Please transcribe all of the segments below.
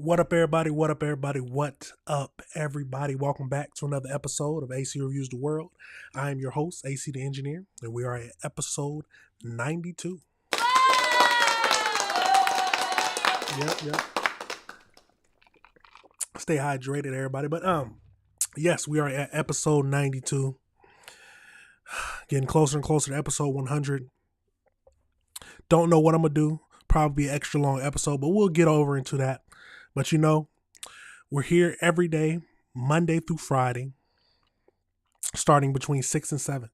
What up, everybody? What up, everybody? What up, everybody? Welcome back to another episode of AC Reviews the World. I am your host, AC the Engineer, and we are at episode 92. Yep. Stay hydrated, everybody. But yes, we are at episode 92. Getting closer and closer to episode 100. Don't know what I'm gonna do. Probably be an extra long episode, but we'll get over into that. But you know, we're here every day, Monday through Friday, starting between 6 and 7.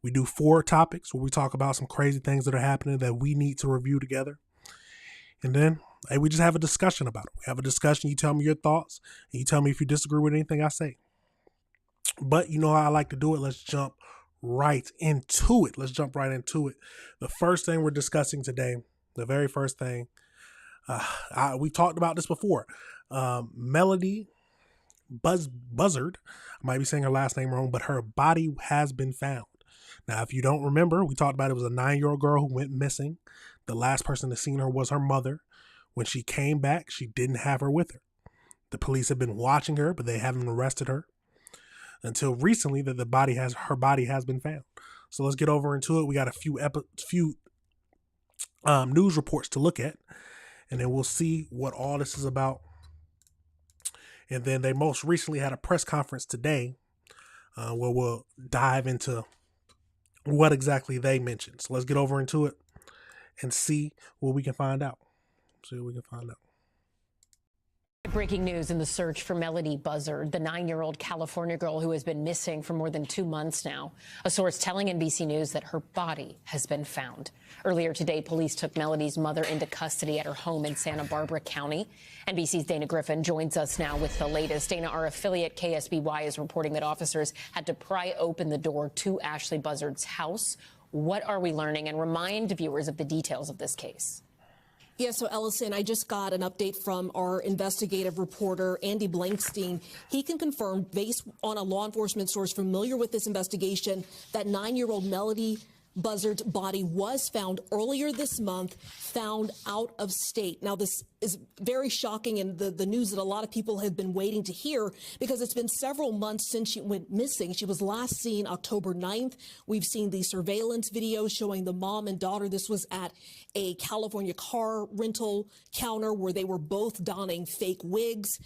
We do 4 topics where we talk about some crazy things that are happening that we need to review together. And then we just have a discussion about it. We have a discussion. You tell me your thoughts, and you tell me if you disagree with anything I say. But you know how I like to do it. Let's jump right into it. The first thing we're discussing today, the very first thing, we talked about this before. Melodee Buzzard, I might be saying her last name wrong, but her body has been found. Now, if you don't remember, we talked about it was a 9-year-old girl who went missing. The last person to see her was her mother. When she came back, she didn't have her with her. The police have been watching her, but they haven't arrested her until recently that her body has been found. So let's get over into it. We got a few news reports to look at, and then we'll see what all this is about. And then they most recently had a press conference today where we'll dive into what exactly they mentioned. So let's get over into it and see what we can find out. Breaking news in the search for Melodee Buzzard, the 9-year-old California girl who has been missing for more than 2 months now. A source telling NBC News that her body has been found. Earlier today, police took Melodee's mother into custody at her home in Santa Barbara County. NBC's Dana Griffin joins us now with the latest. Dana, our affiliate KSBY is reporting that officers had to pry open the door to Ashley Buzzard's house. What are we learning? And remind viewers of the details of this case. Yeah, so Ellison, I just got an update from our investigative reporter, Andy Blankstein. He can confirm, based on a law enforcement source familiar with this investigation, that 9-year-old Melodee Buzzard's body was found earlier this month, found out of state. Now, this is very shocking and the news that a lot of people have been waiting to hear because it's been several months since she went missing. She was last seen October 9th. We've seen the surveillance video showing the mom and daughter. This was at a California car rental counter where they were both donning fake wigs.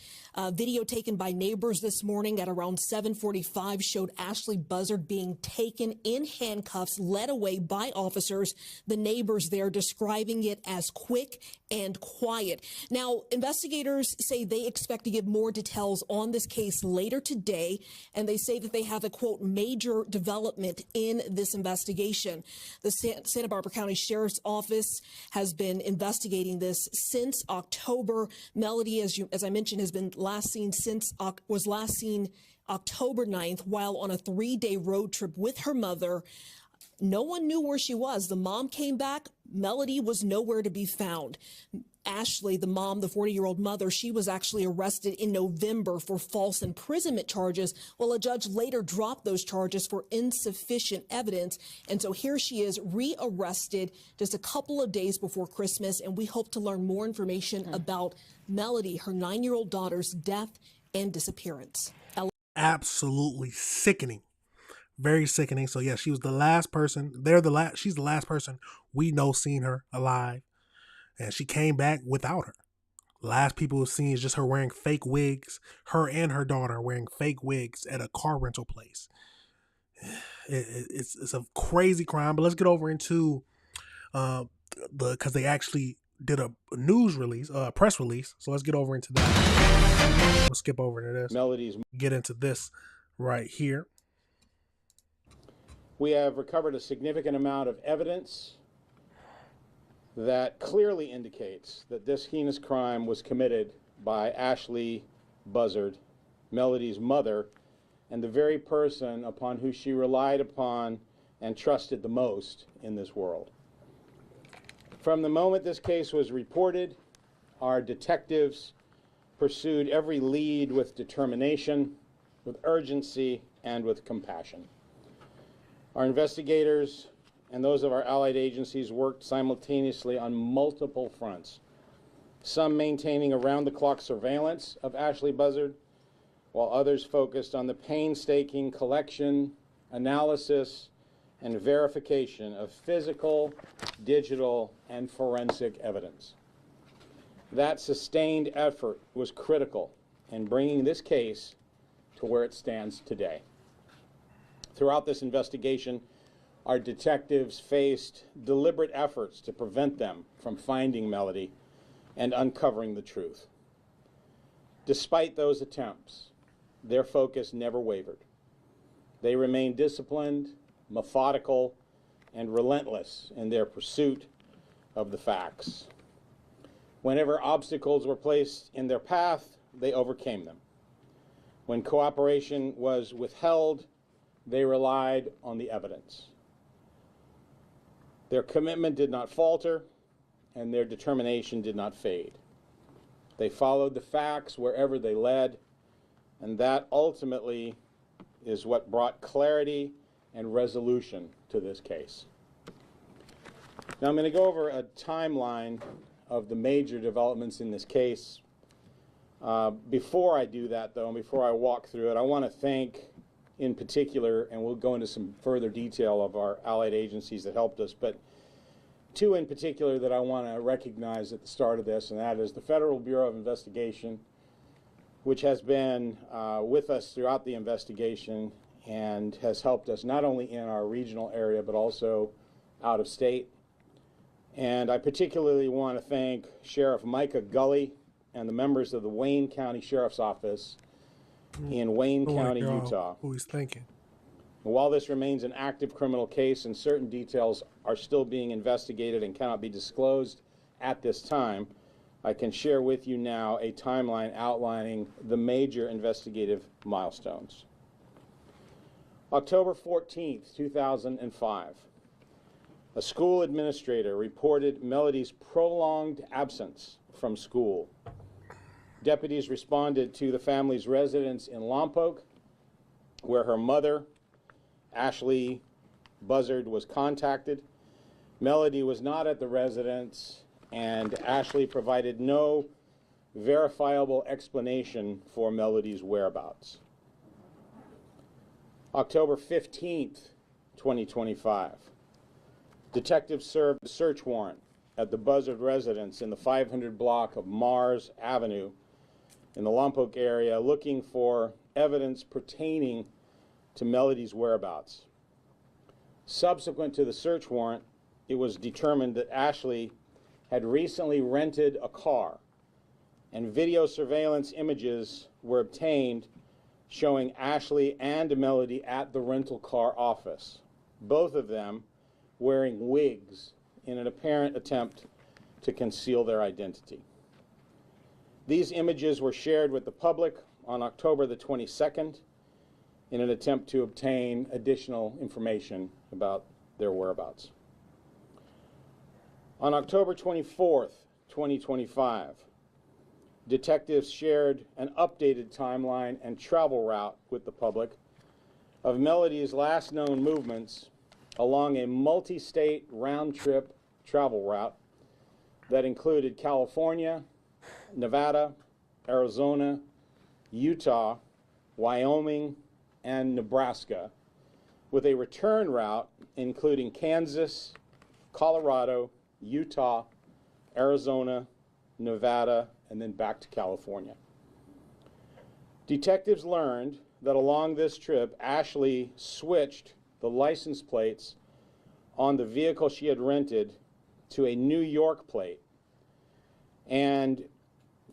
Video taken by neighbors this morning at around 7:45 showed Ashley Buzzard being taken in handcuffs, led away by officers. The neighbors there describing it as quick and quiet. Now, investigators say they expect to give more details on this case later today, and they say that they have a, quote, major development in this investigation. The Santa Barbara County Sheriff's Office has been investigating this since October. Melodee, as I mentioned, has been was last seen October 9th while on a 3-day road trip with her mother. No one knew where she was. The mom came back. Melodee was nowhere to be found. Ashley, the mom, the 40-year-old mother, she was actually arrested in November for false imprisonment charges. Well, a judge later dropped those charges for insufficient evidence. And so here she is rearrested just a couple of days before Christmas. And we hope to learn more information about Melodee, her 9-year-old daughter's death and disappearance. Absolutely sickening. Very sickening. So yeah, she was the last person. She's the last person we know seen her alive. And she came back without her. Last people we've seen is just her wearing fake wigs. Her and her daughter wearing fake wigs at a car rental place. It's a crazy crime. But let's get over into because they actually did a news release, press release. So let's get over into that. We'll skip over to this. Melodee's. Get into this right here. We have recovered a significant amount of evidence that clearly indicates that this heinous crime was committed by Ashley Buzzard, Melodee's mother, and the very person upon who she relied upon and trusted the most in this world. From the moment this case was reported, our detectives pursued every lead with determination, with urgency, and with compassion. Our investigators and those of our allied agencies worked simultaneously on multiple fronts some maintaining around-the-clock surveillance of Ashley Buzzard, while others focused on the painstaking collection, analysis, and verification of physical, digital, and forensic evidence. That sustained effort was critical in bringing this case to where it stands today. Throughout this investigation, our detectives faced deliberate efforts to prevent them from finding Melodee and uncovering the truth. Despite those attempts, their focus never wavered. They remained disciplined, methodical, and relentless in their pursuit of the facts. Whenever obstacles were placed in their path, they overcame them. When cooperation was withheld, they relied on the evidence. Their commitment did not falter, and their determination did not fade. They followed the facts wherever they led, and that ultimately is what brought clarity and resolution to this case. Now I'm going to go over a timeline of the major developments in this case. Before I do that, though, and before I walk through it, I want to thank in particular, and we'll go into some further detail of our allied agencies that helped us, but two in particular that I want to recognize at the start of this, and that is the Federal Bureau of Investigation, which has been with us throughout the investigation and has helped us not only in our regional area but also out of state. And I particularly want to thank Sheriff Micah Gully and the members of the Wayne County Sheriff's Office in Wayne County, Utah. Who he's thinking. While this remains an active criminal case and certain details are still being investigated and cannot be disclosed at this time, I can share with you now a timeline outlining the major investigative milestones. October 14th, 2005, a school administrator reported Melodee's prolonged absence from school. Deputies responded to the family's residence in Lompoc, where her mother, Ashley Buzzard, was contacted. Melodee was not at the residence, and Ashley provided no verifiable explanation for Melodee's whereabouts. October 15th, 2025, detectives served a search warrant at the Buzzard residence in the 500 block of Mars Avenue in the Lompoc area, looking for evidence pertaining to Melodee's whereabouts. Subsequent to the search warrant, it was determined that Ashley had recently rented a car, and video surveillance images were obtained showing Ashley and Melodee at the rental car office, both of them wearing wigs in an apparent attempt to conceal their identity. These images were shared with the public on October the 22nd in an attempt to obtain additional information about their whereabouts. On October 24th, 2025, detectives shared an updated timeline and travel route with the public of Melodee's last known movements along a multi-state round-trip travel route that included California, Nevada, Arizona, Utah, Wyoming, and Nebraska, with a return route including Kansas, Colorado, Utah, Arizona, Nevada, and then back to California. Detectives learned that along this trip, Ashley switched the license plates on the vehicle she had rented to a New York plate, and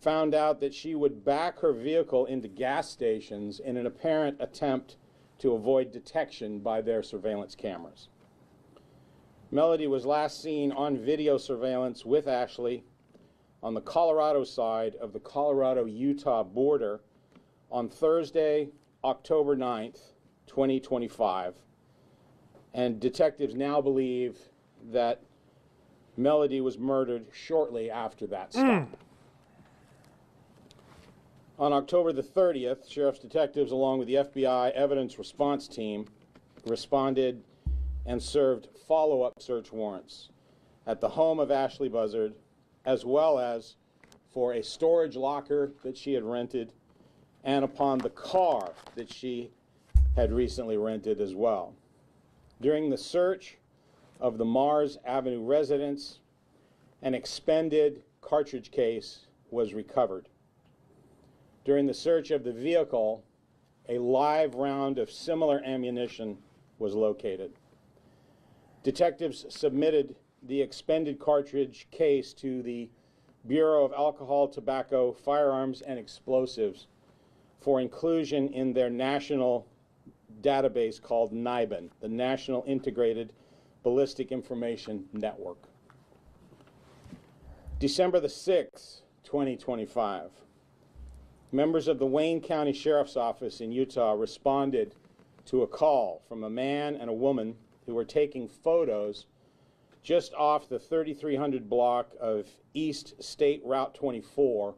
found out that she would back her vehicle into gas stations in an apparent attempt to avoid detection by their surveillance cameras. Melodee was last seen on video surveillance with Ashley on the Colorado side of the Colorado-Utah border on Thursday, October 9th, 2025. And detectives now believe that Melodee was murdered shortly after that stop. On October the 30th, sheriff's detectives, along with the FBI evidence response team, responded and served follow-up search warrants at the home of Ashley Buzzard, as well as for a storage locker that she had rented and upon the car that she had recently rented as well. During the search of the Mars Avenue residence, an expended cartridge case was recovered. During the search of the vehicle, a live round of similar ammunition was located. Detectives submitted the expended cartridge case to the Bureau of Alcohol, Tobacco, Firearms, and Explosives for inclusion in their national database called NIBIN, the National Integrated Ballistic Information Network. December the 6th, 2025, members of the Wayne County Sheriff's Office in Utah responded to a call from a man and a woman who were taking photos just off the 3300 block of East State Route 24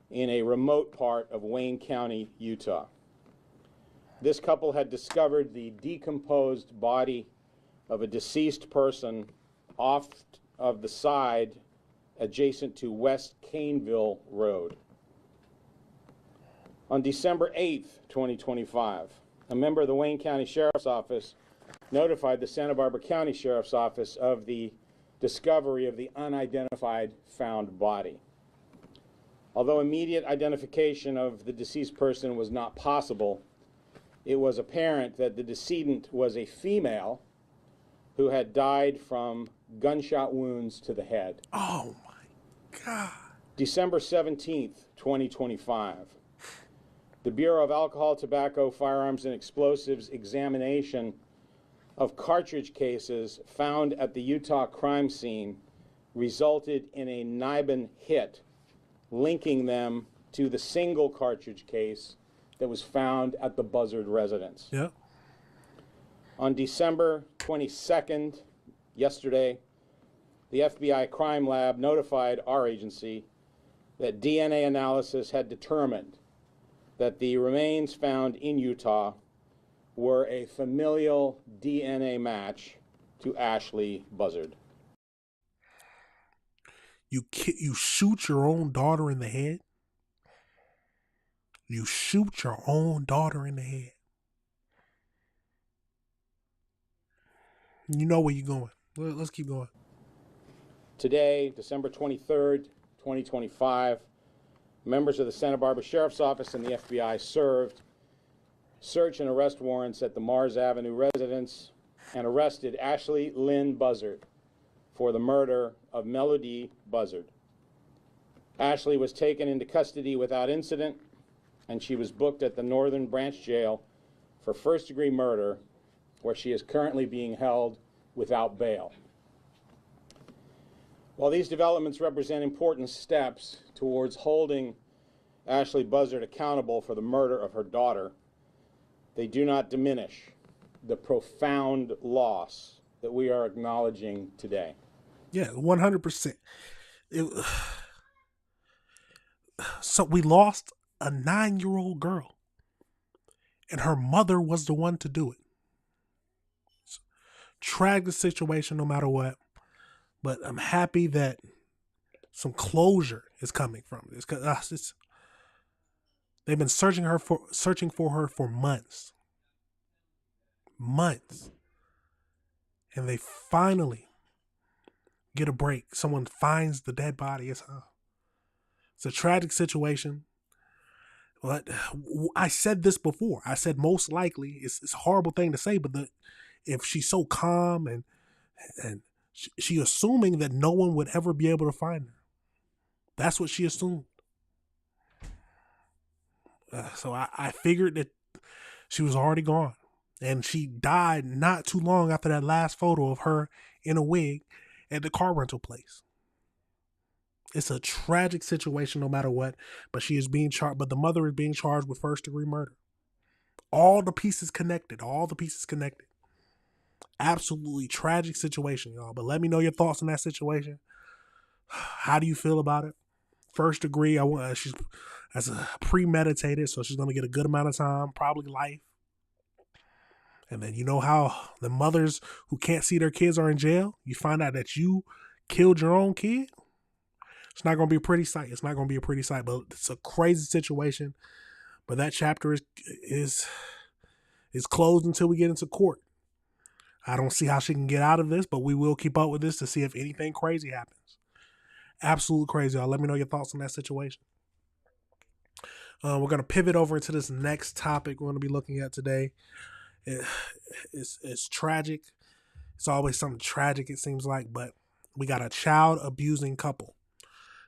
in a remote part of Wayne County, Utah. This couple had discovered the decomposed body of a deceased person off of the side adjacent to West Caneville Road. On December 8th, 2025, a member of the Wayne County Sheriff's Office notified the Santa Barbara County Sheriff's Office of the discovery of the unidentified found body. Although immediate identification of the deceased person was not possible, it was apparent that the decedent was a female who had died from gunshot wounds to the head. Oh my God. December 17th, 2025. The Bureau of Alcohol, Tobacco, Firearms, and Explosives examination of cartridge cases found at the Utah crime scene resulted in a NIBIN hit linking them to the single cartridge case that was found at the Buzzard residence. Yeah. On December 22nd, yesterday, the FBI crime lab notified our agency that DNA analysis had determined that the remains found in Utah were a familial DNA match to Ashley Buzzard. You shoot your own daughter in the head? You shoot your own daughter in the head. You know where you're going. Let's keep going. Today, December 23rd, 2025, members of the Santa Barbara Sheriff's Office and the FBI served search and arrest warrants at the Mars Avenue residence and arrested Ashley Lynn Buzzard for the murder of Melodee Buzzard. Ashley was taken into custody without incident, and she was booked at the Northern Branch Jail for first-degree murder, where she is currently being held without bail. While these developments represent important steps towards holding Ashley Buzzard accountable for the murder of her daughter, they do not diminish the profound loss that we are acknowledging today. Yeah, 100%. So we lost a 9-year-old girl, and her mother was the one to do it. It's a tragic situation no matter what, but I'm happy that some closure is coming from this, because they've been searching for her for months, and they finally get a break. Someone finds the dead body. It's a tragic situation. But I said this before. I said most likely, it's a horrible thing to say, but if she's so calm and she assuming that no one would ever be able to find her. That's what she assumed. So I figured that she was already gone. And she died not too long after that last photo of her in a wig at the car rental place. It's a tragic situation no matter what, but she is being charged. But the mother is being charged with first-degree murder. All the pieces connected. Absolutely tragic situation, y'all. But let me know your thoughts on that situation. How do you feel about it? First degree, she's as a premeditated, so she's gonna get a good amount of time, probably life. And then you know how the mothers who can't see their kids are in jail. You find out that you killed your own kid. It's not going to be a pretty sight. It's not going to be a pretty sight, but it's a crazy situation. But that chapter is closed until we get into court. I don't see how she can get out of this, but we will keep up with this to see if anything crazy happens. Absolute crazy. Y'all let me know your thoughts on that situation. We're going to pivot over into this next topic we're going to be looking at today. It's tragic. It's always something tragic, it seems like, but we got a child abusing couple.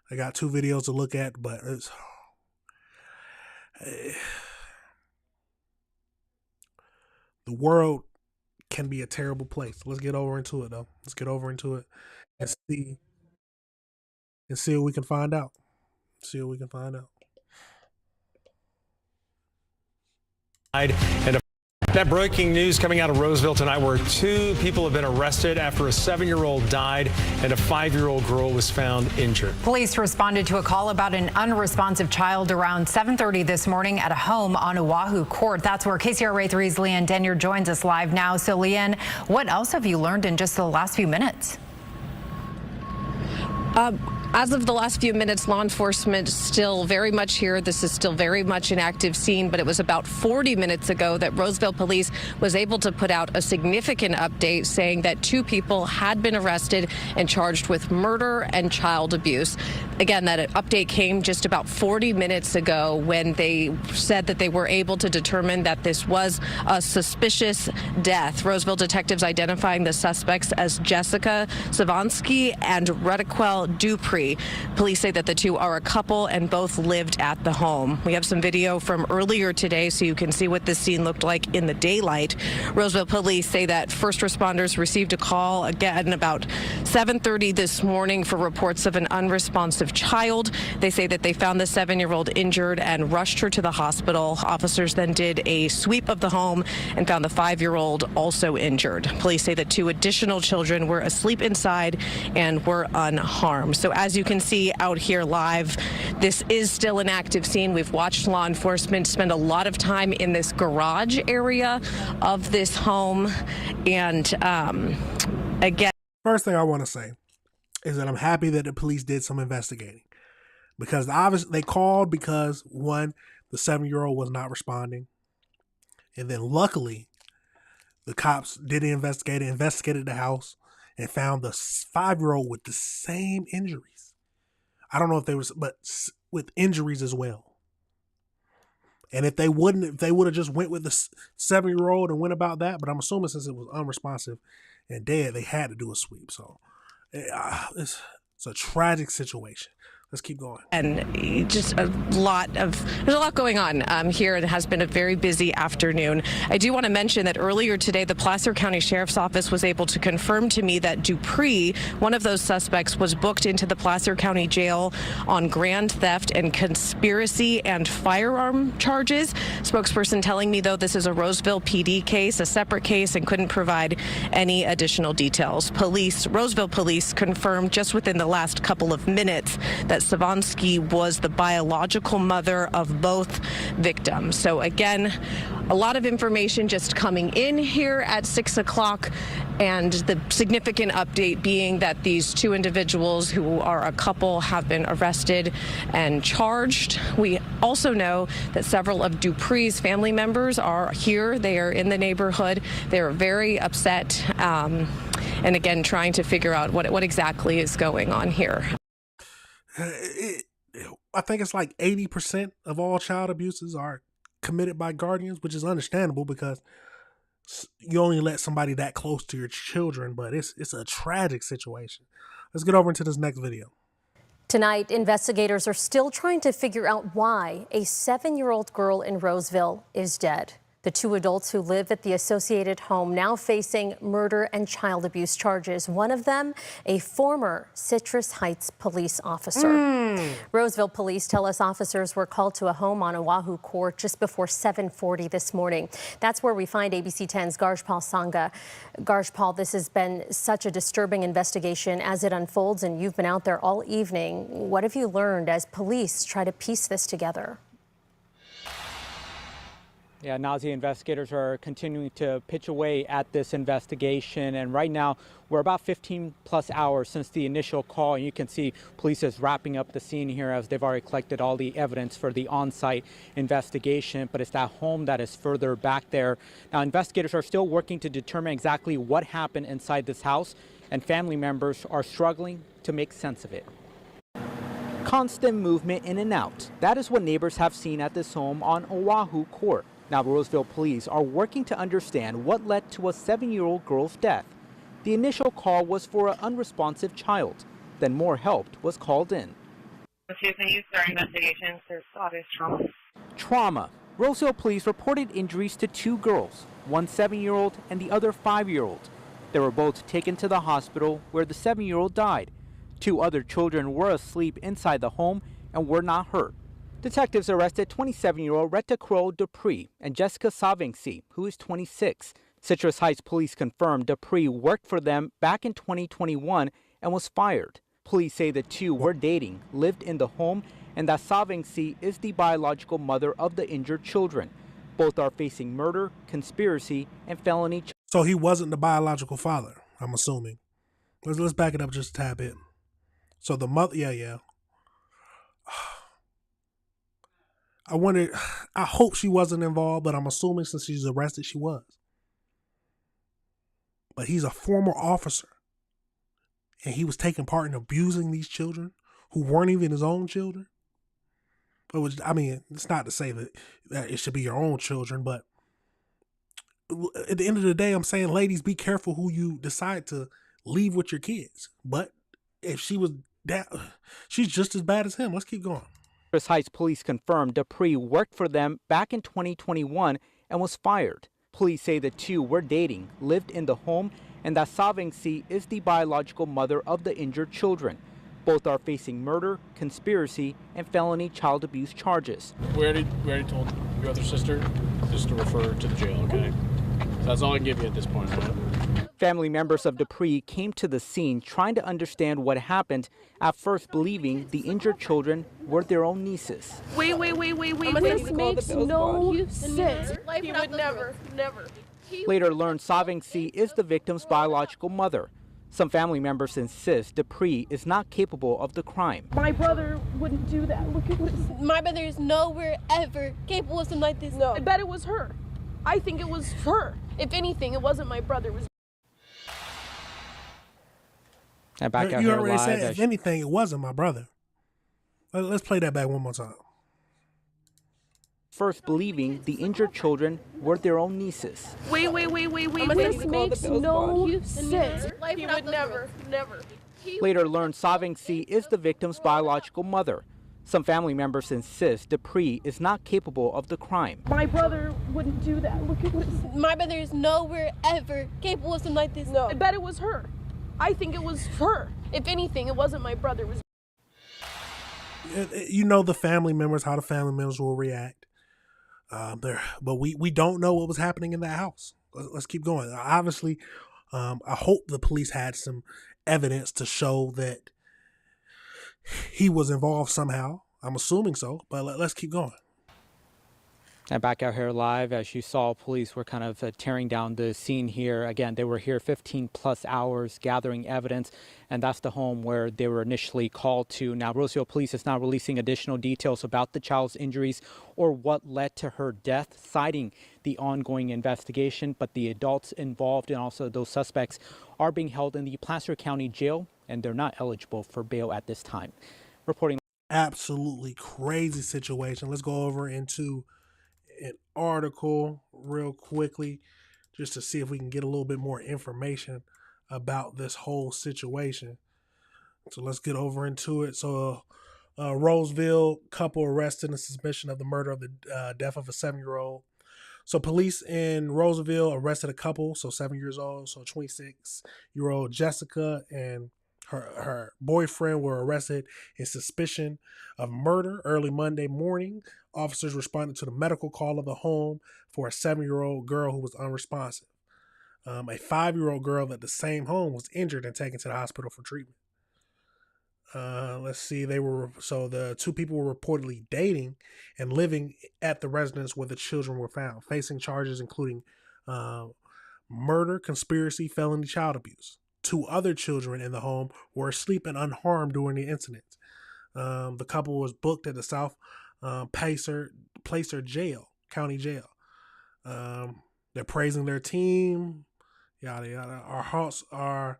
I got 2 videos to look at, but the world can be a terrible place. Let's get over into it, though. Let's get over into it and see what we can find out. See what we can find out. And that breaking news coming out of Roseville tonight, where 2 people have been arrested after a 7-year-old died and a 5-year-old girl was found injured. Police responded to a call about an unresponsive child around 7:30 this morning at a home on Oahu Court. That's where KCRA 3's Leanne Denyer joins us live now. So, Leanne, what else have you learned in just the last few minutes? As of the last few minutes, law enforcement still very much here. This is still very much an active scene, but it was about 40 minutes ago that Roseville police was able to put out a significant update saying that 2 people had been arrested and charged with murder and child abuse. Again, that update came just about 40 minutes ago when they said that they were able to determine that this was a suspicious death. Roseville detectives identifying the suspects as Jessica Savansky and Retiquel Dupree. Police say that the 2 are a couple and both lived at the home. We have some video from earlier today so you can see what this scene looked like in the daylight. Roseville police say that first responders received a call again about 7:30 this morning for reports of an unresponsive child. They say that they found the 7-year-old injured and rushed her to the hospital. Officers then did a sweep of the home and found the 5-year-old also injured. Police say that 2 additional children were asleep inside and were unharmed. So as you can see out here live, this is still an active scene. We've watched law enforcement spend a lot of time in this garage area of this home. And again, First thing I want to say is that I'm happy that the police did some investigating, because obviously they called because, one, the 7-year-old was not responding, and then luckily the cops did investigated the house and found the 5-year-old with the same injuries. I don't know if they were, but with injuries as well. And if they would have just went with the 7-year-old and went about that, but I'm assuming since it was unresponsive and dead, they had to do a sweep. So it's a tragic situation. Let's keep going. And just there's a lot going on here. It has been a very busy afternoon. I do want to mention that earlier today, the Placer County Sheriff's Office was able to confirm to me that Dupree, one of those suspects, was booked into the Placer County Jail on grand theft and conspiracy and firearm charges. Spokesperson telling me, though, this is a Roseville PD case, a separate case, and couldn't provide any additional details. Roseville police confirmed just within the last couple of minutes that Savansky was the biological mother of both victims. So again, a lot of information just coming in here at 6 o'clock, and the significant update being that these 2 individuals who are a couple have been arrested and charged. We also know that several of Dupree's family members are here. They are in the neighborhood. They are very upset, and again, trying to figure out what exactly is going on here. I think it's like 80% of all child abuses are committed by guardians, which is understandable because you only let somebody that close to your children, but it's a tragic situation. Let's get over into this next video. Tonight, investigators are still trying to figure out why a 7-year-old girl in Roseville is dead. The 2 adults who live at the associated home now facing murder and child abuse charges. One of them, a former Citrus Heights police officer. Roseville police tell us officers were called to a home on Oahu Court just before 7:40 this morning. That's where we find ABC 10's Garjpal Sangha. Garjpal, this has been such a disturbing investigation as it unfolds, and you've been out there all evening. What have you learned as police try to piece this together? Yeah, Nazi investigators are continuing to pitch away at this investigation. And right now, we're about 15 plus hours since the initial call. And you can see police is wrapping up the scene here as they've already collected all the evidence for the on-site investigation. But it's that home that is further back there. Now, investigators are still working to determine exactly what happened inside this house, and family members are struggling to make sense of it. Constant movement in and out. That is what neighbors have seen at this home on Oahu Court. Now, Roseville police are working to understand what led to a 7-year-old girl's death. The initial call was for an unresponsive child. Then more help was called in. Excuse me, you start investigation. There's obvious trauma. Trauma. Roseville police reported injuries to 2 girls, one 7-year-old and the other 5-year-old. They were both taken to the hospital where the 7-year-old died. 2 other children were asleep inside the home and were not hurt. Detectives arrested 27-year-old Retta Crow Dupree and Jessica Savingsi, who is 26. Citrus Heights police confirmed Dupree worked for them back in 2021 and was fired. Police say the 2 were dating, lived in the home, and that Savingsi is the biological mother of the injured children. Both are facing murder, conspiracy, and felony. So he wasn't the biological father, I'm assuming. Let's back it up just a tad bit. So the mother, yeah. I hope she wasn't involved, but I'm assuming since she's arrested, she was. But he's a former officer, and he was taking part in abusing these children who weren't even his own children. It's not to say that it should be your own children, but at the end of the day, I'm saying, ladies, be careful who you decide to leave with your kids. But if she was she's just as bad as him. Let's keep going. Citrus Heights police confirmed Dupree worked for them back in 2021 and was fired. Police say the 2 were dating, lived in the home, and that Savingsi is the biological mother of the injured children. Both are facing murder, conspiracy, and felony child abuse charges. We already told your other sister just to refer her to the jail, okay? So that's all I can give you at this point, right? Family members of Dupree came to the scene trying to understand what happened, at first believing the injured children were their own nieces. Wait. This makes no sense. He would never. Later learned Savingsi is the victim's biological mother. Some family members insist Dupree is not capable of the crime. My brother wouldn't do that. Look at this. My brother is nowhere ever capable of something like this. No. I bet it was her. I think it was her. If anything, it wasn't my brother. It was. And back out you here already live. said, if anything, it wasn't my brother. Let's play that back one more time. First believing the injured children were their own nieces. Wait. This makes no sense. He would never. Later learned Savingsi is the victim's biological mother. Some family members insist Dupree is not capable of the crime. My brother wouldn't do that. Look at this. My brother is nowhere ever capable of something like this. No. I bet it was her. I think it was her. If anything, it wasn't my brother. It was. You know the family members, how the family members will react. But we don't know what was happening in that house. Let's keep going. Obviously, I hope the police had some evidence to show that he was involved somehow. I'm assuming so, but let's keep going. And back out here live, as you saw, police were kind of tearing down the scene here. Again, they were here 15 plus hours gathering evidence, and that's the home where they were initially called to. Now, Roseville police is now releasing additional details about the child's injuries or what led to her death, citing the ongoing investigation. But the adults involved and also those suspects are being held in the Placer County Jail, and they're not eligible for bail at this time. Reporting. Absolutely crazy situation. Let's go over into an article real quickly just to see if we can get a little bit more information about this whole situation. So let's get over into it. So Roseville couple arrested in suspicion of the murder of the death of a 7-year-old. So police in Roseville arrested a couple, so 7 years old, so 26-year-old Jessica and her boyfriend were arrested in suspicion of murder early Monday morning. Officers responded to the medical call of the home for a 7-year-old girl who was unresponsive. A 5-year-old girl at the same home was injured and taken to the hospital for treatment. Let's see. The two people were reportedly dating and living at the residence where the children were found, facing charges including murder, conspiracy, felony, child abuse. Two other children in the home were asleep and unharmed during the incident. The couple was booked at the South Placer County Jail. They're praising their team. Yada yada. Our hearts are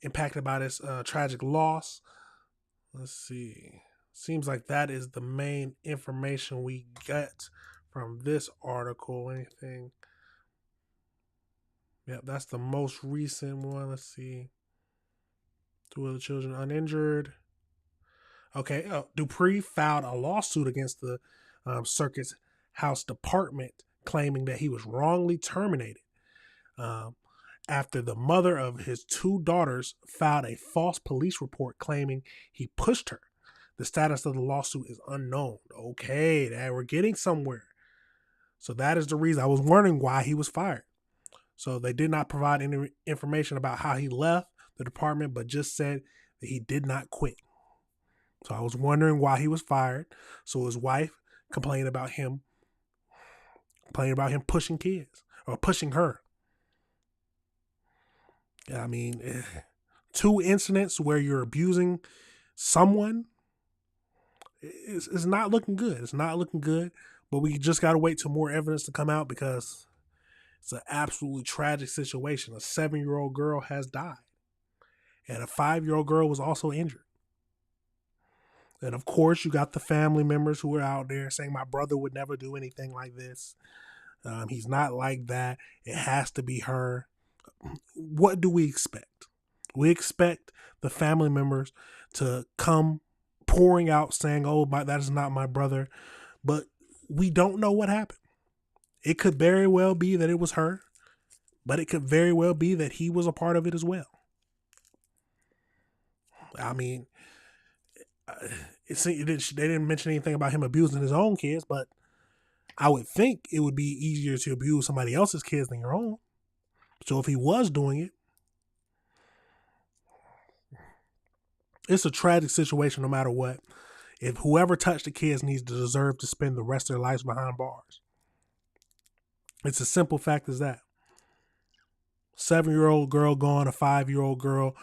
impacted by this tragic loss. Let's see. Seems like that is the main information we get from this article. Anything? Yep, that's the most recent one. Let's see. Two other children uninjured. Okay, Dupree filed a lawsuit against the Circuit's House Department, claiming that he was wrongly terminated after the mother of his two daughters filed a false police report claiming he pushed her. The status of the lawsuit is unknown. Okay, we're getting somewhere. So that is the reason. I was wondering why he was fired. So they did not provide any information about how he left the department, but just said that he did not quit. So I was wondering why he was fired. So his wife complained about him pushing kids or pushing her. I mean, two incidents where you're abusing someone is not looking good. It's not looking good, but we just got to wait till more evidence to come out because it's an absolutely tragic situation. A 7-year-old girl has died, and a 5-year-old girl was also injured. And of course, you got the family members who are out there saying, my brother would never do anything like this. He's not like that. It has to be her. What do we expect? We expect the family members to come pouring out saying, oh, that is not my brother. But we don't know what happened. It could very well be that it was her, but it could very well be that he was a part of it as well. I mean, they didn't mention anything about him abusing his own kids, but I would think it would be easier to abuse somebody else's kids than your own. So if he was doing it, it's a tragic situation no matter what. If whoever touched the kids needs to deserve to spend the rest of their lives behind bars. It's a simple fact as that. 7-year-old girl gone, a 5-year-old girl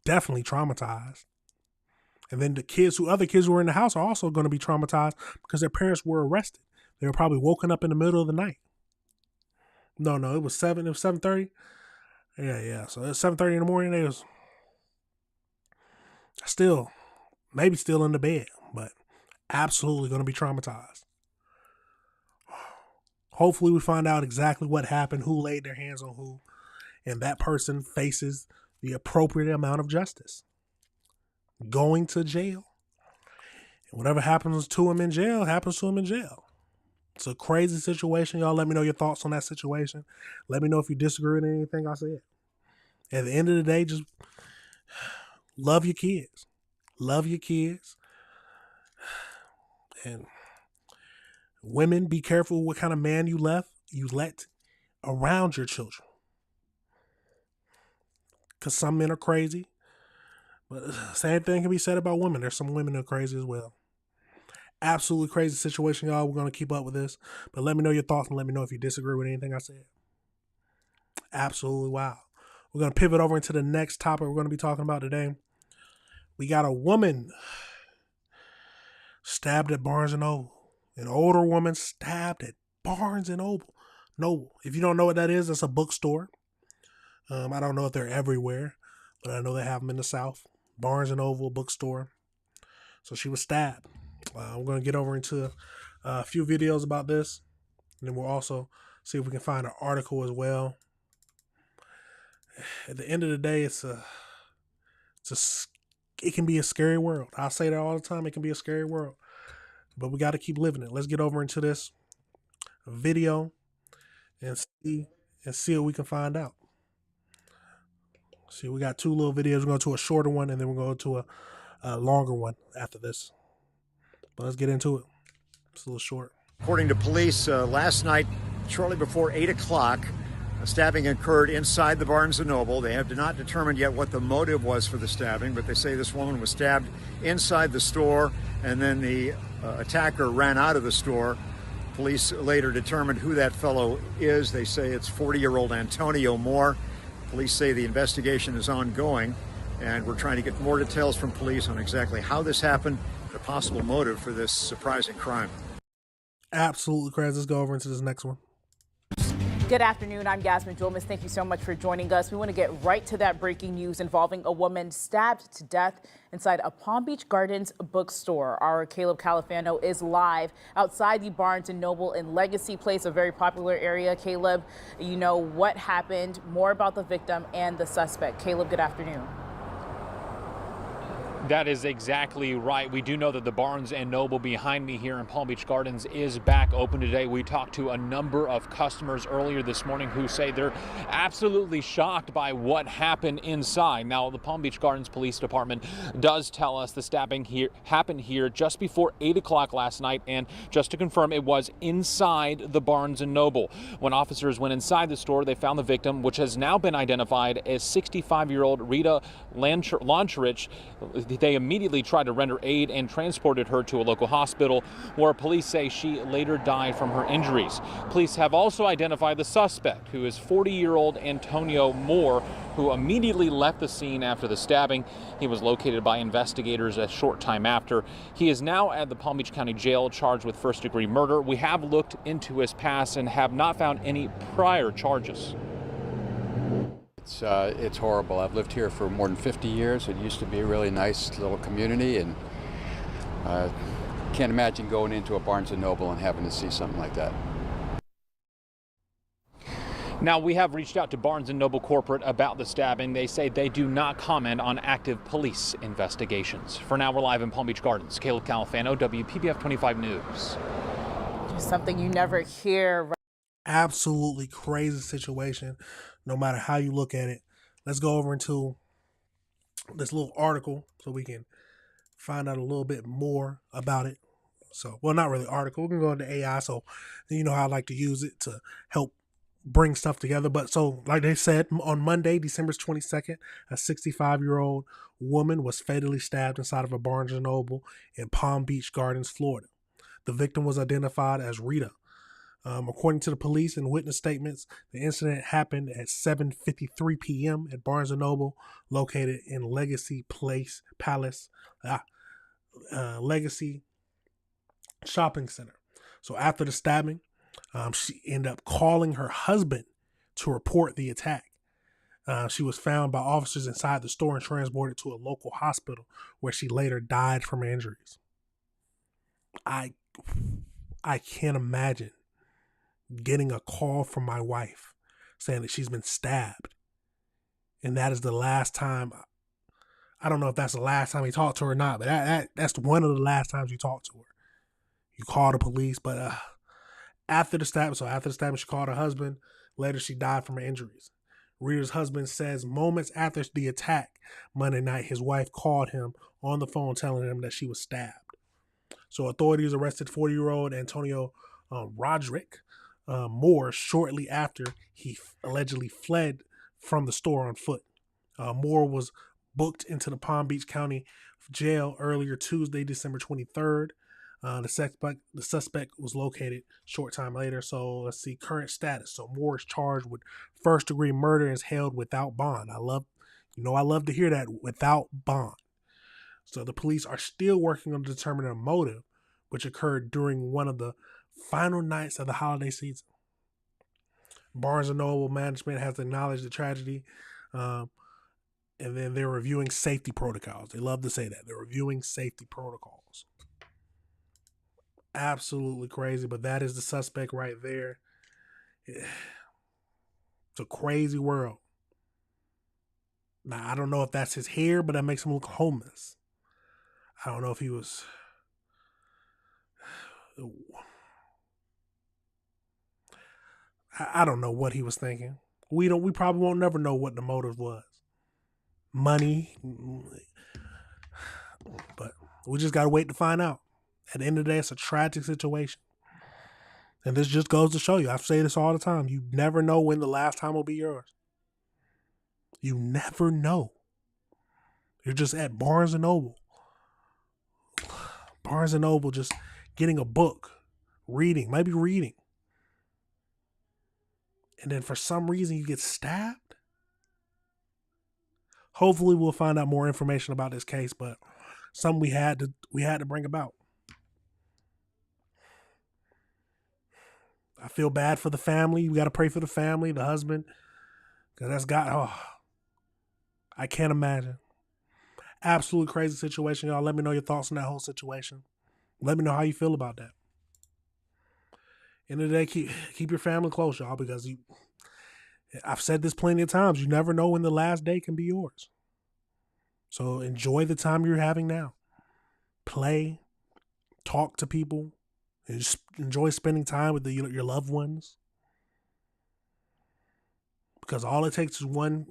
definitely traumatized. And then other kids who were in the house are also going to be traumatized because their parents were arrested. They were probably woken up in the middle of the night. No, it was 7:30. Yeah. So at 7:30 in the morning, they was maybe still in the bed, but absolutely going to be traumatized. Hopefully we find out exactly what happened, who laid their hands on who, and that person faces the appropriate amount of justice. Going to jail. And whatever happens to him in jail, happens to him in jail. It's a crazy situation. Y'all let me know your thoughts on that situation. Let me know if you disagree with anything I said. At the end of the day, just love your kids. Love your kids. And women, be careful what kind of man you let around your children. Because some men are crazy. But same thing can be said about women. There's some women that are crazy as well. Absolutely crazy situation, y'all. We're going to keep up with this. But let me know your thoughts and let me know if you disagree with anything I said. Absolutely wow. We're going to pivot over into the next topic we're going to be talking about today. We got a woman stabbed at Barnes & Noble. An older woman stabbed at Barnes & Noble. If you don't know what that is, that's a bookstore. I don't know if they're everywhere, but I know they have them in the South. Barnes & Noble bookstore. So she was stabbed. We're going to get over into a few videos about this. And then we'll also see if we can find an article as well. At the end of the day, it can be a scary world. I say that all the time. It can be a scary world. But we got to keep living it. Let's get over into this video and see what we can find out. See, we got two little videos. We're going to a shorter one, and then we're going to a longer one after this. But let's get into it. It's a little short. According to police, last night, shortly before 8 o'clock, The stabbing occurred inside the Barnes & Noble. They have not determined yet what the motive was for the stabbing, but they say this woman was stabbed inside the store, and then the attacker ran out of the store. Police later determined who that fellow is. They say it's 40-year-old Antonio Moore. Police say the investigation is ongoing, and we're trying to get more details from police on exactly how this happened, the possible motive for this surprising crime. Absolutely crazy. Let's go over into this next one. Good afternoon. I'm Yasmin Jolmis. Thank you so much for joining us. We want to get right to that breaking news involving a woman stabbed to death inside a Palm Beach Gardens bookstore. Our Caleb Califano is live outside the Barnes & Noble in Legacy Place, a very popular area. Caleb, you know what happened, more about the victim and the suspect. Caleb, good afternoon. That is exactly right. We do know that the Barnes & Noble behind me here in Palm Beach Gardens is back open today. We talked to a number of customers earlier this morning who say they're absolutely shocked by what happened inside. Now, the Palm Beach Gardens Police Department does tell us the stabbing happened here just before 8 o'clock last night, and just to confirm, it was inside the Barnes & Noble. When officers went inside the store, they found the victim, which has now been identified as 65-year-old Rita Launcherich. They immediately tried to render aid and transported her to a local hospital, where police say she later died from her injuries. Police have also identified the suspect, who is 40-year-old Antonio Moore, who immediately left the scene after the stabbing. He was located by investigators a short time after. He is now at the Palm Beach County Jail, charged with first-degree murder. We have looked into his past and have not found any prior charges. It's horrible. I've lived here for more than 50 years. It used to be a really nice little community, and can't imagine going into a Barnes & Noble and having to see something like that. Now, we have reached out to Barnes & Noble Corporate about the stabbing. They say they do not comment on active police investigations. For now, we're live in Palm Beach Gardens. Caleb Califano, WPBF 25 News. Just something you never hear. Absolutely crazy situation, no matter how you look at it. Let's go over into this little article so we can find out a little bit more about it. So, well, not really article. We can go into AI. So, you know how I like to use it to help bring stuff together. But so, like they said, on Monday, December 22nd, a 65-year-old woman was fatally stabbed inside of a Barnes & Noble in Palm Beach Gardens, Florida. The victim was identified as Rita. According to the police and witness statements, the incident happened at 7:53 p.m. at Barnes & Noble, located in Legacy Legacy Shopping Center. So after the stabbing, she ended up calling her husband to report the attack. She was found by officers inside the store and transported to a local hospital, where she later died from injuries. I can't imagine getting a call from my wife saying that she's been stabbed, and that is the last time. I don't know if that's the last time he talked to her or not, but that's one of the last times you talked to her. You call the police, but after the stabbing, she called her husband. Later, she died from her injuries. Rita's husband says moments after the attack Monday night, his wife called him on the phone telling him that she was stabbed. So authorities arrested 40-year-old Antonio Roderick Moore shortly after he allegedly fled from the store on foot. Moore was booked into the Palm Beach County Jail earlier Tuesday, December 23rd. The suspect was located short time later. So let's see current status. So Moore is charged with first-degree murder and is held without bond. I love to hear that, without bond. So the police are still working on determining a motive, which occurred during one of the final nights of the holiday season. Barnes & Noble management has acknowledged the tragedy, and then they're reviewing safety protocols. They love to say that. They're reviewing safety protocols. Absolutely crazy, but that is the suspect right there. It's a crazy world. Now, I don't know if that's his hair, but that makes him look homeless. I don't know if he was... I don't know what he was thinking. We probably won't never know what the motive was. Money. But we just got to wait to find out. At the end of the day, it's a tragic situation. And this just goes to show you, I say this all the time, you never know when the last time will be yours. You never know. You're just at Barnes & Noble. Barnes & Noble, just getting a book, maybe reading. And then for some reason you get stabbed. Hopefully we'll find out more information about this case, but something we had to bring about. I feel bad for the family. You got to pray for the family, the husband, because that's God. Oh, I can't imagine. Absolutely crazy situation, y'all. Let me know your thoughts on that whole situation. Let me know how you feel about that. End of the day, keep your family close, y'all, because I've said this plenty of times. You never know when the last day can be yours. So enjoy the time you're having now. Play, talk to people, and just enjoy spending time with your loved ones. Because all it takes is one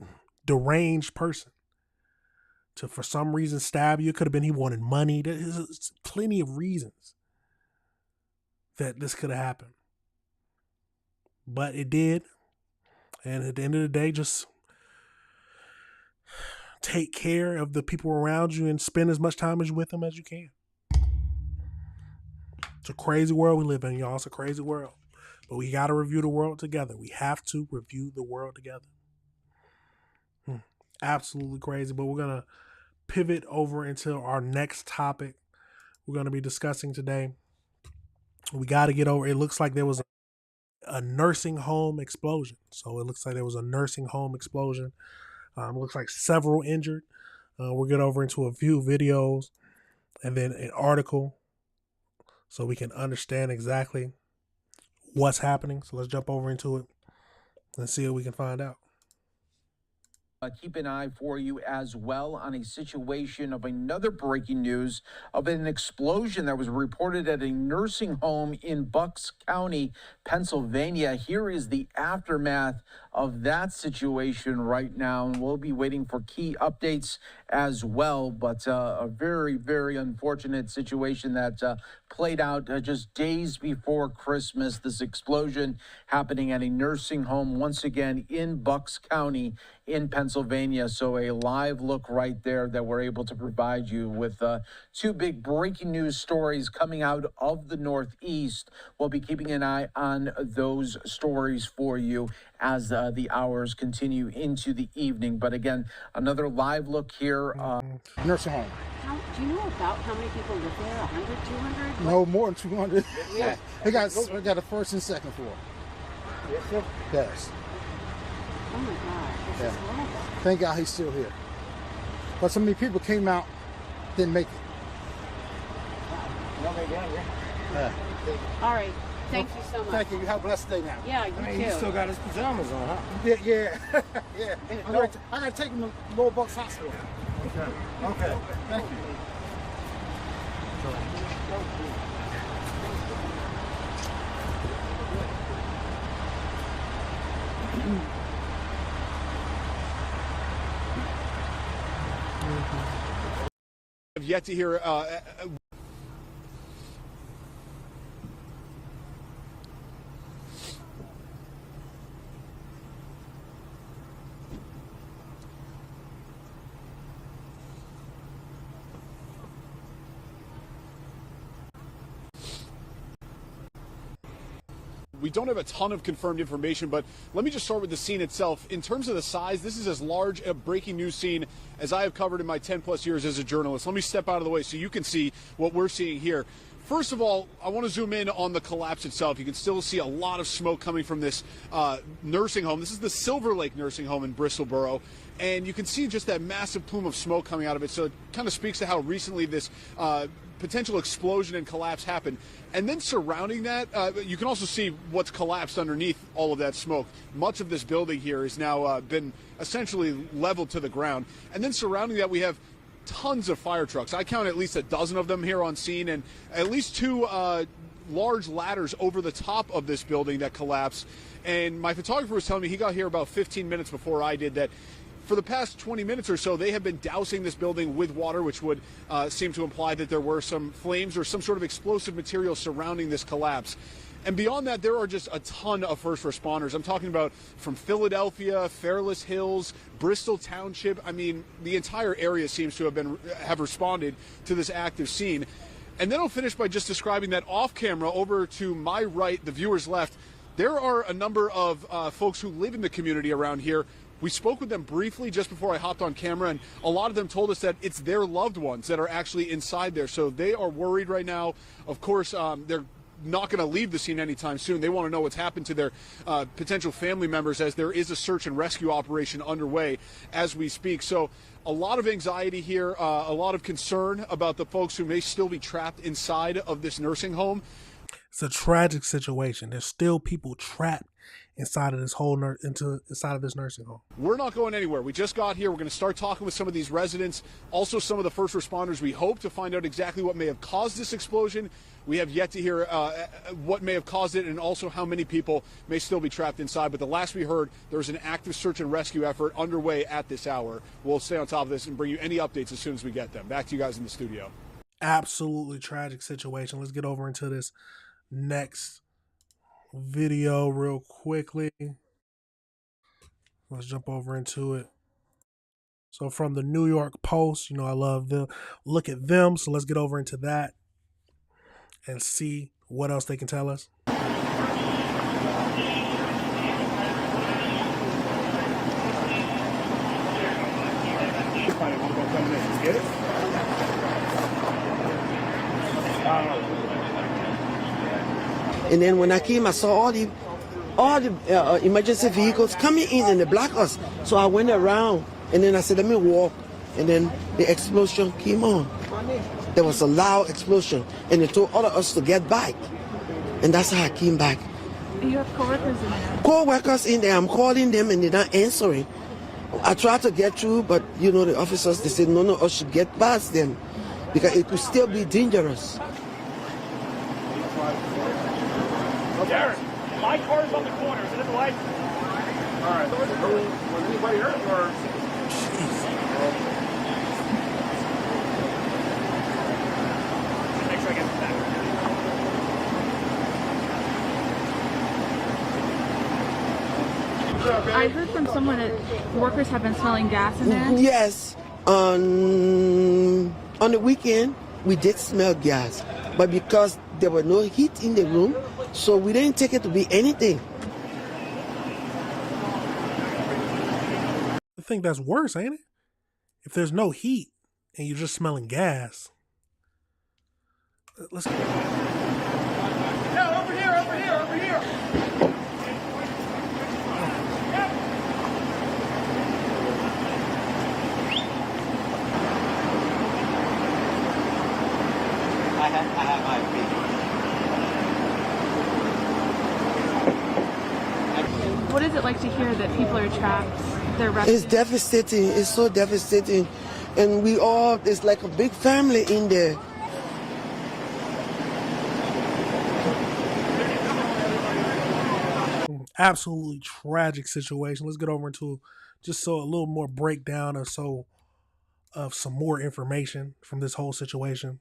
deranged person to, for some reason, stab you. It could have been he wanted money. There's plenty of reasons that this could have happened. But it did. And at the end of the day, just take care of the people around you and spend as much time with them as you can. It's a crazy world we live in, y'all. It's a crazy world. But we got to review the world together. We have to review the world together. Absolutely crazy. But we're going to pivot over into our next topic we're going to be discussing today. We got to get over. It looks like there was a nursing home explosion. So it looks like there was a nursing home explosion. It looks like several injured. We'll get over into a few videos and then an article so we can understand exactly what's happening. So let's jump over into it and see what we can find out. Keep an eye for you as well on a situation of another breaking news of an explosion that was reported at a nursing home in Bucks County, Pennsylvania. Here is the aftermath of that situation right now, and we'll be waiting for key updates as well. But a very, very unfortunate situation that played out just days before Christmas. This explosion happening at a nursing home once again in Bucks County in Pennsylvania. So a live look right there that we're able to provide you with two big breaking news stories coming out of the Northeast. We'll be keeping an eye on those stories for you as the hours continue into the evening. But again, another live look here. Nursing home. Do you know about how many people live there? 100, 200? No, more than 200. Yeah. They got a first and second floor. Yes. Oh my God, this is horrible. Thank God he's still here. But so many people came out, didn't make it. Yeah. All right. Thank you so much. Thank you. You have a blessed day now. Yeah, you too. He still got his pajamas on, huh? Yeah. Yeah. I gotta take him to Lower Bucks Hospital. Okay. Thank you. I've yet to hear we don't have a ton of confirmed information, but let me just start with the scene itself. In terms of the size, this is as large a breaking news scene as I have covered in my 10-plus years as a journalist. Let me step out of the way so you can see what we're seeing here. First of all, I want to zoom in on the collapse itself. You can still see a lot of smoke coming from this nursing home. This is the Silver Lake Nursing Home in Bristolboro, and you can see just that massive plume of smoke coming out of it. So it kind of speaks to how recently this potential explosion and collapse happened. And then surrounding that, you can also see what's collapsed underneath all of that smoke. Much of this building here has now been essentially leveled to the ground. And then surrounding that, we have tons of fire trucks. I count at least a dozen of them here on scene, and at least two large ladders over the top of this building that collapsed. And my photographer was telling me, he got here about 15 minutes before I did, that for the past 20 minutes or so, they have been dousing this building with water, which would seem to imply that there were some flames or some sort of explosive material surrounding this collapse. And beyond that, there are just a ton of first responders. I'm talking about from Philadelphia, Fairless Hills, Bristol Township. I mean, the entire area seems to have responded to this active scene. And then I'll finish by just describing that off camera over to my right, the viewer's left. There are a number of folks who live in the community around here. We spoke with them briefly just before I hopped on camera, and a lot of them told us that it's their loved ones that are actually inside there. So they are worried right now. Of course, they're not going to leave the scene anytime soon. They want to know what's happened to their potential family members, as there is a search and rescue operation underway as we speak. So a lot of anxiety here, a lot of concern about the folks who may still be trapped inside of this nursing home. It's a tragic situation. There's still people trapped inside of this inside of this nursing home. We're not going anywhere. We just got here. We're going to start talking with some of these residents, also some of the first responders. We hope to find out exactly what may have caused this explosion. We have yet to hear what may have caused it, and also how many people may still be trapped inside. But the last we heard, there's an active search and rescue effort underway at this hour. We'll stay on top of this and bring you any updates as soon as we get them. Back to you guys in the studio. Absolutely tragic situation. Let's get over into this next video real quickly. Let's jump over into it. So from the New York Post, you know, I love the look at them. So let's get over into that and see what else they can tell us. And then when I came, I saw all the emergency vehicles coming in and they blocked us. So I went around and then I said, let me walk. And then the explosion came on. There was a loud explosion and they told all of us to get back. And that's how I came back. You have co-workers in there? Co-workers in there. I'm calling them and they're not answering. I tried to get through, but you know, the officers, they said, no, I should get past them because it could still be dangerous. Darren, my car is on the corner. Is it at the light? All right. Was anybody hurt or? Make sure I get back. I heard from someone that workers have been smelling gas in there. Yes. On the weekend, we did smell gas, but because there was no heat in the room, so we didn't take it to be anything. I think that's worse, ain't it? If there's no heat and you're just smelling gas. Let's go. No, over here, over here, over here. I have my feet. What is it like to hear that people are trapped? They're It's devastating. It's so devastating. And it's like a big family in there. Absolutely tragic situation. Let's get over into just a little more breakdown of some more information from this whole situation.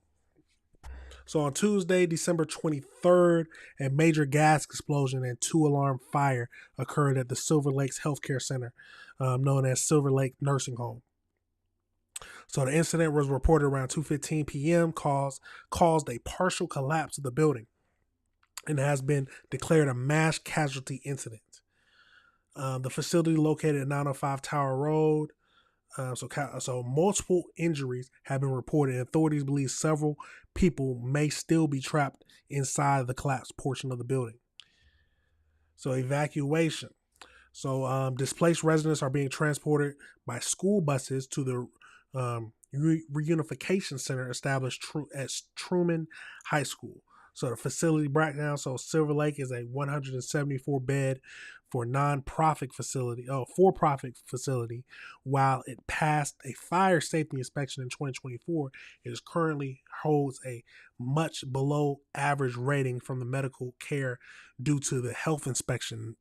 So on Tuesday, December 23rd, a major gas explosion and 2-alarm fire occurred at the Silver Lakes Healthcare Center, known as Silver Lake Nursing Home. So the incident was reported around 2:15 p.m., caused a partial collapse of the building and has been declared a mass casualty incident. The facility located at 905 Tower Road. So multiple injuries have been reported, and authorities believe several people may still be trapped inside the collapsed portion of the building. So evacuation. So displaced residents are being transported by school buses to the reunification center established at Truman High School. So the facility breakdown. So Silver Lake is a 174-bed for-profit facility, while it passed a fire safety inspection in 2024. It currently holds a much below average rating from the medical care due to the health inspection.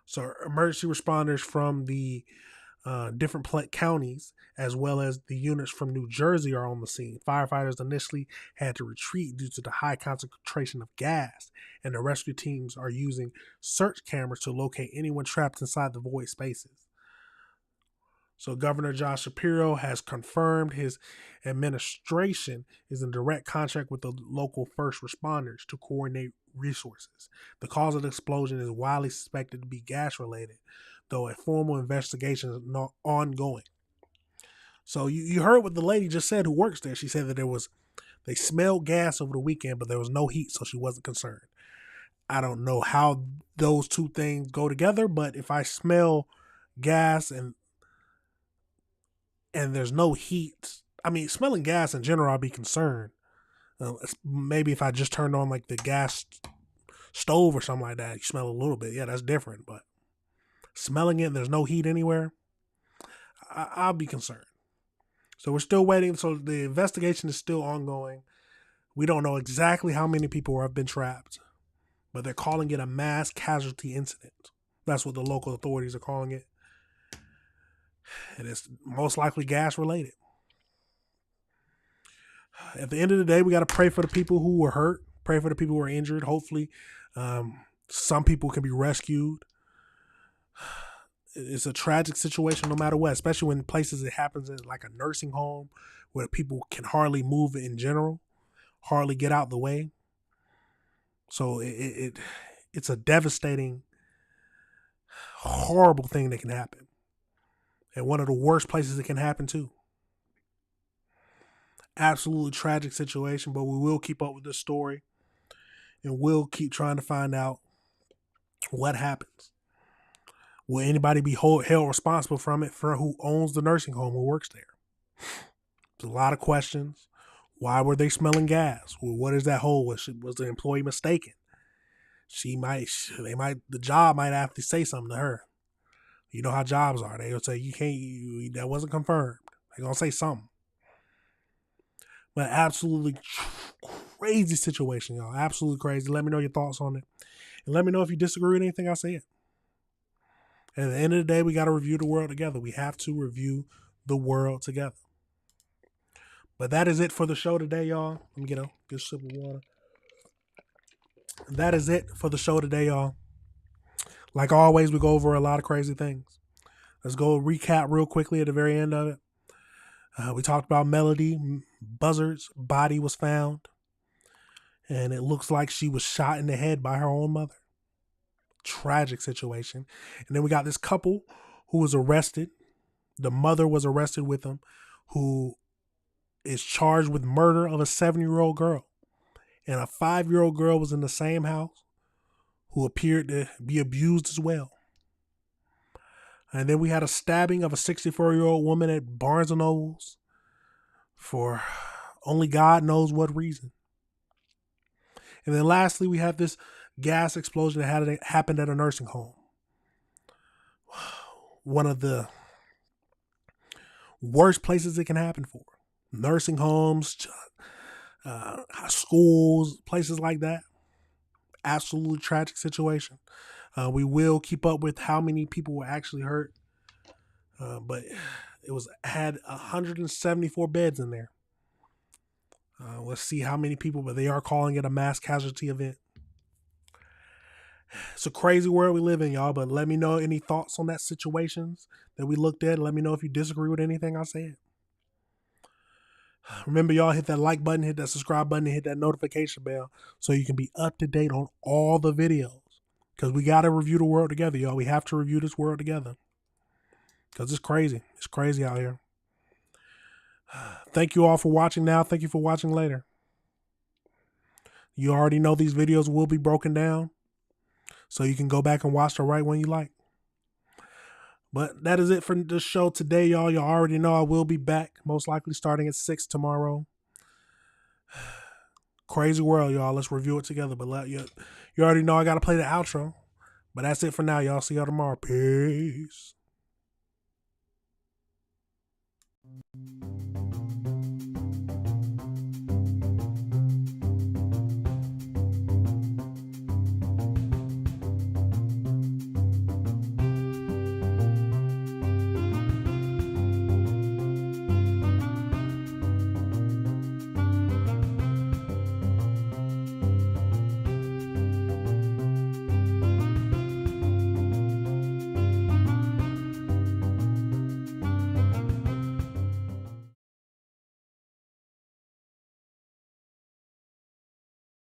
So emergency responders from the different counties, as well as the units from New Jersey, are on the scene. Firefighters initially had to retreat due to the high concentration of gas, and the rescue teams are using search cameras to locate anyone trapped inside the void spaces. So Governor Josh Shapiro has confirmed his administration is in direct contact with the local first responders to coordinate resources. The cause of the explosion is widely suspected to be gas related, though a formal investigation is not ongoing. So you heard what the lady just said who works there. She said that they smelled gas over the weekend, but there was no heat, so she wasn't concerned. I don't know how those two things go together, but if I smell gas and there's no heat, I mean, smelling gas in general, I'd be concerned. Maybe if I just turned on like the gas stove or something like that, you smell a little bit. Yeah, that's different. But smelling it and there's no heat anywhere, I'll be concerned. So we're still waiting. So the investigation is still ongoing. We don't know exactly how many people have been trapped, but they're calling it a mass casualty incident. That's what the local authorities are calling it. And it's most likely gas related. At the end of the day, we got to pray for the people who were hurt, pray for the people who were injured. Hopefully, some people can be rescued. It's a tragic situation no matter what, especially when places it happens in, like a nursing home where people can hardly move in general, hardly get out the way. So it's a devastating, horrible thing that can happen. And one of the worst places it can happen too. Absolutely tragic situation, but we will keep up with this story and we'll keep trying to find out what happens. Will anybody be held responsible from it, for who owns the nursing home, who works there? There's a lot of questions. Why were they smelling gas? Well, what is that hole? Was the employee mistaken? The job might have to say something to her. You know how jobs are. They'll say, that wasn't confirmed. They're going to say something. But absolutely crazy situation, y'all. Absolutely crazy. Let me know your thoughts on it. And let me know if you disagree with anything I said. At the end of the day, we got to review the world together. We have to review the world together. But that is it for the show today, y'all. Let me get a good sip of water. That is it for the show today, y'all. Like always, we go over a lot of crazy things. Let's go recap real quickly at the very end of it. We talked about Melodee. Buzzard's body was found. And it looks like she was shot in the head by her own mother. Tragic situation. And then we got this couple who was arrested. The mother was arrested with them, who is charged with murder of a 7-year-old girl. And a 5-year-old girl was in the same house who appeared to be abused as well. And then we had a stabbing of a 64-year-old woman at Barnes & Noble's for only God knows what reason. And then lastly, we have this gas explosion that happened at a nursing home. One of the worst places it can happen for. Nursing homes, schools, places like that. Absolutely tragic situation. We will keep up with how many people were actually hurt. But it had 174 beds in there. Let's see how many people, but they are calling it a mass casualty event. It's a crazy world we live in, y'all, but let me know any thoughts on that situations that we looked at. Let me know if you disagree with anything I said. Remember, y'all, hit that like button, hit that subscribe button, and hit that notification bell so you can be up to date on all the videos. Because we got to review the world together, y'all. We have to review this world together. Because it's crazy. It's crazy out here. Thank you all for watching now. Thank you for watching later. You already know these videos will be broken down, so you can go back and watch the right one you like. But that is it for the show today, y'all. Y'all already know I will be back, most likely starting at 6 tomorrow. Crazy world, y'all. Let's review it together. But you already know I got to play the outro. But that's it for now, y'all. See y'all tomorrow. Peace.